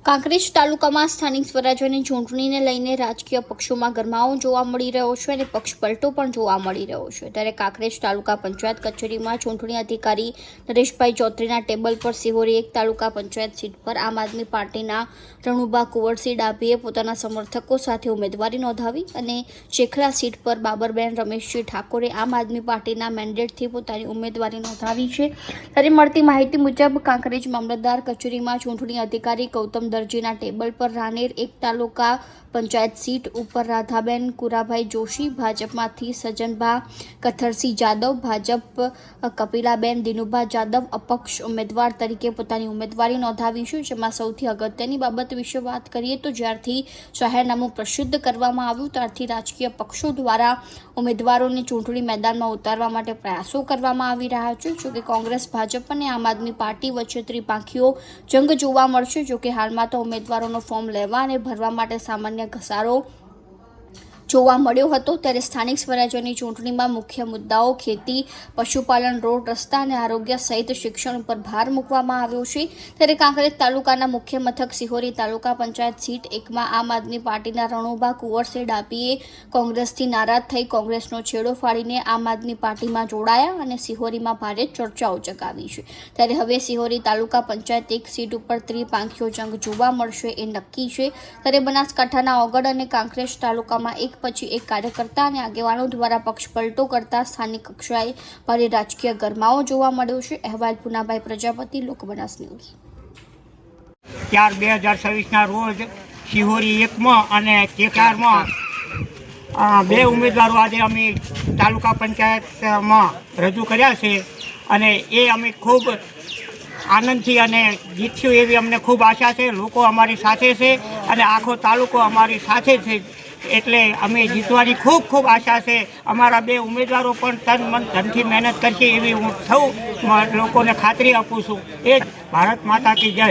કાંકરેજ તાલુકામાં સ્થાનિક સ્વરાજ્યની ચૂંટણીને લઈને રાજકીય પક્ષોમાં ગરમાવો જોવા મળી રહ્યો છે અને પક્ષ પલટો પણ જોવા મળી રહ્યો છે। ત્યારે કાંકરેજ તાલુકા પંચાયત કચેરીમાં ચૂંટણી અધિકારી નરેશભાઈ ચૌધરીના ટેબલ પર સિહોરી 1 તાલુકા પંચાયત સીટ પર આમ આદમી પાર્ટીના રણુબા કુંવરસિંહ ડાભીએ પોતાના સમર્થકો સાથે ઉમેદવારી નોંધાવી અને ચેખલા સીટ પર બાબરબેન રમેશજી ઠાકોરે આમ આદમી પાર્ટીના મેન્ડેટથી પોતાની ઉમેદવારી નોંધાવી છે। ત્યારે મળતી માહિતી મુજબ કાંકરેજ મામલતદાર કચેરીમાં ચૂંટણી અધિકારી ગૌતમ દરજીના ટેબલ પર રાનેર 1 તાલુકા પંચાયત સીટ ઉપર રાધાબેન કુરાભાઈ જોશી, ભાજપમાંથી સજનભા કથરસિંહ જાદવ, ભાજપ કપિલાબેન દિનુભા જાદવ અપક્ષ ઉમેદવાર તરીકે પોતાની ઉમેદવારી નોંધાવી છે। જેમાં સૌથી અગત્યની બાબત વિશે વાત કરીએ તો જ્યારથી જાહેરનામું પ્રસિદ્ધ કરવામાં આવ્યું ત્યારથી રાજકીય પક્ષો દ્વારા ઉમેદવારોને ચૂંટણી મેદાનમાં ઉતારવા માટે પ્રયાસો કરવામાં આવી રહ્યા છે। જોકે કોંગ્રેસ, ભાજપ અને આમ આદમી પાર્ટી વચ્ચે ત્રિપાંખીયો જંગ જોવા મળશે। જોકે હાલમાં તો ઉમેદવારોનો ફોર્મ લેવા અને ભરવા માટે સામાન્ય ઘસારો જોવા મળ્યો હતો। ત્યારે સ્થાનિક સ્વરાજ્યની ચૂંટણીમાં મુખ્ય મુદ્દાઓ ખેતી, પશુપાલન, રોડ રસ્તા અને આરોગ્ય સહિત શિક્ષણ ઉપર ભાર મૂકવામાં આવ્યો છે। ત્યારે કાંકરેજ તાલુકાના મુખ્ય મથક સિહોરી તાલુકા પંચાયત સીટ 1માં આમ આદમી પાર્ટીના રણુબા કુંવરસિંહ ડાભીએ કોંગ્રેસથી નારાજ થઈ કોંગ્રેસનો છેડો ફાડીને આમ આદમી પાર્ટીમાં જોડાયા અને સિહોરીમાં ભારે ચર્ચાઓ જગાવી છે। ત્યારે હવે સિહોરી તાલુકા પંચાયત 1 સીટ ઉપર ત્રિપાંખીયો જંગ જોવા મળશે એ નક્કી છે। ત્યારે બનાસકાંઠાના ઓગળ અને કાંકરેજ તાલુકામાં એક પછી એક કાર્યકર્તા અને આગેવાનો દ્વારા પક્ષ પલટો કરતા સ્થાનિક કક્ષાએ ભારે રાજકીય ગરમાવો જોવા મળ્યો છે। અહેવાલ પુનાભાઈ પ્રજાપતિ, લોકબનાસ ન્યૂઝ। 4/2026ના રોજ સિહોરી 1માં અને ચેખલામાં 2 ઉમેદવારો આજે અમે તાલુકા પંચાયતમાં રજૂ કર્યા છે અને એ અમે ખૂબ આનંદથી અને જીતશું એવી અમને ખૂબ આશા છે। લોકો અમારી સાથે છે અને આખો તાલુકો અમારી સાથે છે એટલે અમે જીતવાની ખૂબ આશા છે। અમારા 2 ઉમેદવારો પણ તન મન ધનથી મહેનત કરશે એવી હું સૌ લોકોને ખાતરી આપું છું। એ જ ભારત માતા કી જય।